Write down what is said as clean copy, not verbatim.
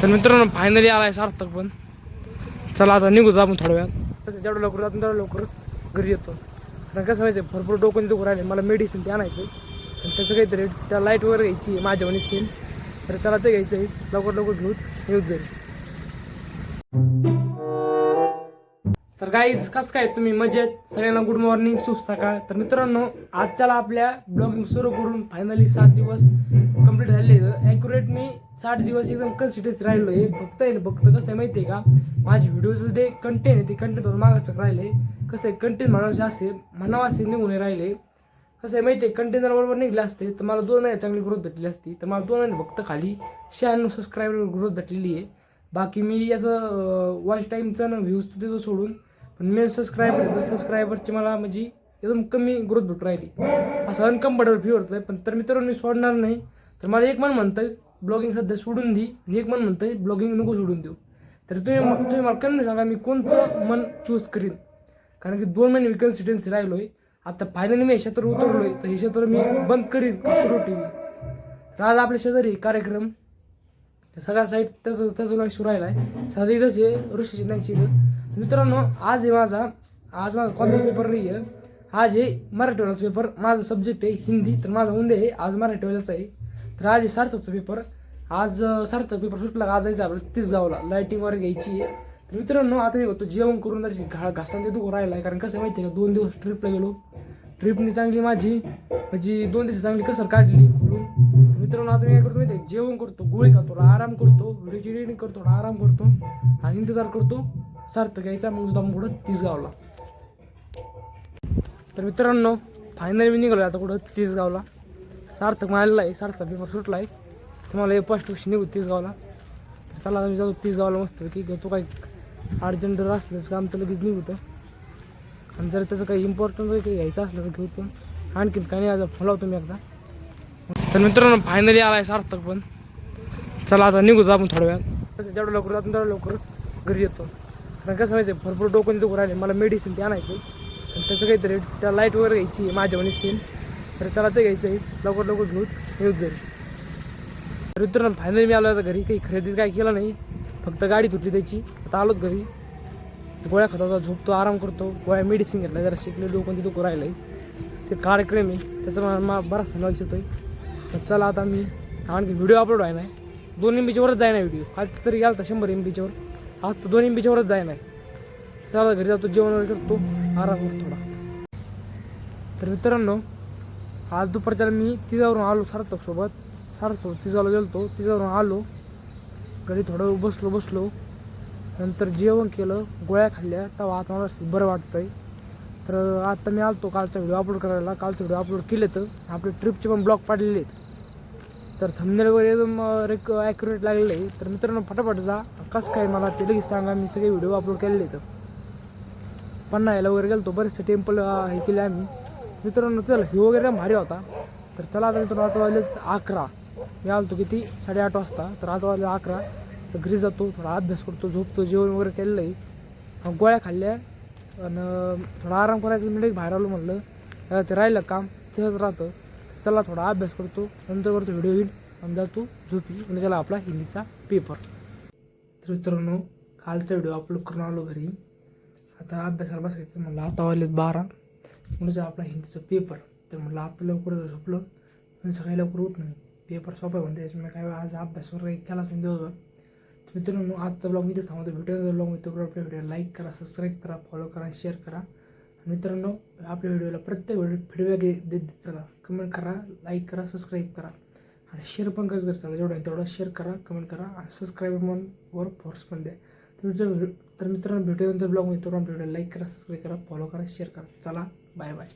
तर मित्रांनो फायनली आलाय सार्थक पण. चला आता निघू आपण थोड्या वेळात. जेवढं लवकर जातो तेवढं लवकर घरी येतो. कारण कसं व्हायचं भरपूर डोकं दुखू राहिले मला मेडिसिन ते आणायचं आणि त्याचं काहीतरी त्या लाईट वगैरे घ्यायची आहे माझ्या स्कीन. तर त्याला ते घ्यायचं आहे लवकर लवकर घेऊन येऊच घरी. तर गाईज कसं काय तुम्ही मजेत सगळ्यांना गुड मॉर्निंग शुभ सकाळ. तर मित्रांनो आजच्याला आपल्या ब्लॉगिंग सुरू करून फायनली 60 दिवस कंप्लीट झाले. ॲक्युरेट मी 60 दिवस एकदम कन्सिस्टन्सी राहिलो आहे. फक्त आहे फक्त कसं आहे माहिती आहे का माझे व्हिडिओचं ते कंटेंट आहे ते कंटेंट मागायचं राहिले. कसं आहे कंटेंट म्हणावं असे म्हणावं असे निघून राहिले. कसं आहे माहिती आहे कंटेंट जर बरोबर निघले असते तर मला 2 महिने चांगली ग्रोथ भेटली असती. तर मला 2 महिने फक्त खाली 96 सबस्क्रायबर ग्रोथ भेटलेली आहे. बाकी मी याचं वॉच टाईमचं ना व्ह्यूज देतो सोडून पण मेन सबस्क्रायबरची मला म्हणजे एकदम कमी ग्रोथ भेटू राहिली. असं अनकम्फर्टेबल फील होतं. पण तर मित्रांनो मी सोडणार नाही. तर मला एक मन म्हणतं ब्लॉगिंग सध्या सोडून दे आणि एक मन म्हणतं ब्लॉगिंग नको सोडून देऊ. तर तुम्ही मला कमी सांगा मी कोणचं मन चूज करीन. कारण की 2 महिने मी कन्सिस्टन्सी राहिलो आहे. आता फायनली मी हे क्षेत्र उतरलो आहे तर हे क्षेत्र मी बंद करीन सुरू ठेवीन. तर आज आपल्या शेजारी कार्यक्रम सगळ्या साईड त्याचं नाव सुरू राहिला आहे. सगळं इथंच आहे ऋषीचिंतांची इथं. मित्रांनो आज माझा कोणताच पेपर नाही आहे. आज आहे मराठीवाल्याचा पेपर. माझा सब्जेक्ट आहे हिंदी तर माझा उद्या आहे आज मराठीवाल्याचा आहे. तर आज आहे सार्थकचा पेपर. आज सार्थक पेपर सुटला आज जायचं आपल्याला तिसगावला लाईटिंग वगैरे घ्यायची आहे. तर मित्रांनो आता मी होतो जेवण करून जशी घासांचे दुखू राहिला आहे. कारण कसं माहिती आहे का 2 दिवस ट्रिपला गेलो. ट्रिपनी चांगली माझी म्हणजे 2 दिवस चांगली कसर काढली खोलून. तर मित्रांनो आता मी काय करतो माहिती आहे जेवण करतो गोळी खातो आराम करतो व्हिडिओची एडिटिंग करतो आराम करतो आणि इंतजार करतो सार्थक यायचा मग सुद्धा पुढं तिसगावला. तर मित्रांनो फायनली मी निघालो आता कुठं तिसगावला. सार्थक मारलेला आहे सार्थक पेपर सुटला आहे. तुम्हाला हे फर्स्ट वर्षी निघू तिसगावला. तर चला मी जातो तिसगावला मस्त की घेतो काही अर्जंट जर असलं काम तर लगेच निघतं. आणि जर त्याचं काही इम्पॉर्टंट काही घ्यायचं असलं तर घेऊ. पण आणखीन काही नाही आज फॉलो तुम्ही एकदा. तर मित्रांनो फायनली आलाय सार्थक पण. चला आता निघू आपण थोड्या वेळात. जेवढं लवकर जातो तेवढं लवकर घरी येतो. कारण कसं व्हायचं भरपूर डोकं दुखू राहिले मला मेडिसिन ते आणायचं आणि त्याचं काहीतरी त्या लाईट वगैरे घ्यायची आहे माझ्या स्कीन. तर त्याला ते घ्यायचं आहे लवकर लवकर घेऊन येऊच घरी. तर मित्रांनो फायनली मी आलो आता घरी. काही खरेदी काय केलं नाही फक्त गाडी तुटली त्याची. आता आलोच घरी गोळ्या खाता होता झोपतो आराम करतो गोळ्या मेडिसिन घेतला जरा शिकले डोकं तिथं दुखू राहिलं आहे. ते कार्यक्रम आहे त्याचा मला बराचसा लक्ष येतो आहे. तर चला आता मी आणखी व्हिडिओ अपलोड आहे नाही 2 MB वरच जाय ना व्हिडिओ. काल तरी गेला होता 100 MB आज तर 2 MB वरच जाय नाही. चला घरी जातो जेवण वगैरे करतो आराम करतो थोडा. तर मित्रांनो आज दुपारच्या मी तिजावरून आलो सार्थकसोबत तिजावला गेलो तिजावरून आलो घरी थोडं बसलो नंतर जेवण केलं गोळ्या खाल्ल्या तेव्हा आता मला बरं वाटतं आहे. तर आता मी आलतो कालचा व्हिडिओ अपलोड करायला. कालचा व्हिडिओ अपलोड केले तर आपले ट्रिपचे पण ब्लॉग पाडलेले आहेत. तर थंबनेल वगैरे एकदम ॲक्युरेट लागलेलं आहे. तर मित्रांनो फटाफट जा कसं काय मला ते लगेच सांगा. मी सगळे व्हिडिओ अपलोड केलेले आहेत. पन्हाळ्याला वगैरे गेलो बरेचसे टेम्पल हे केले आम्ही. मित्रांनो चल हे वगैरे भारी होता. तर चला आता मित्रांनो आता वाजले 11. मी आलतो किती 8:30 वाजता. तर आता वाजले 11. तर घरी जातो थोडा अभ्यास करतो झोपतो जेवण वगैरे केलेलं आहे गोळ्या खाल्ल्या आणि थोडा आराम करायचं म्हणजे बाहेर आलो म्हणलं ते राहिलं काम तेच राहतं. चला थोडा अभ्यास करतो नंतर करतो व्हिडिओ येईल आणि जातो झोपी म्हणजे त्याला आपला हिंदीचा पेपर. तर मित्रांनो कालचा व्हिडिओ अपलोड करून आलो घरी. आता अभ्यासाला बसायचं म्हणलं आता वाजलेत 12 म्हणजे आपला हिंदीचा पेपर. तर म्हणलं आता लवकर झोपलं आणि सकाळी लवकर उठणं पेपर सोपा म्हणते त्याच्यामुळे काय आज अभ्यास वगैरे केलाच नाही दिवसभर. तर मित्रांनो आजचा ब्लॉग इथेच थांबवतो. व्हिडिओ ब्लॉग मित्र आपल्या व्हिडिओ लाईक करा सबस्क्राईब करा फॉलो करा शेअर करा. मित्रांनो आपल्या व्हिडिओला प्रत्येक फीडबॅक देत चला कमेंट करा लाईक करा सबस्क्राईब करा आणि शेअर पण करत चला जेवढं आहे तेवढं शेअर करा कमेंट करा आणि सबस्क्राईब म्हणून वर फोर्स पण द्या. तर मित्रांनो व्हिडिओनंतर ब्लॉग मित्रांनो आपल्या व्हिडिओ लाईक करा सबस्क्राईब करा फॉलो करा शेअर करा. चला बाय बाय.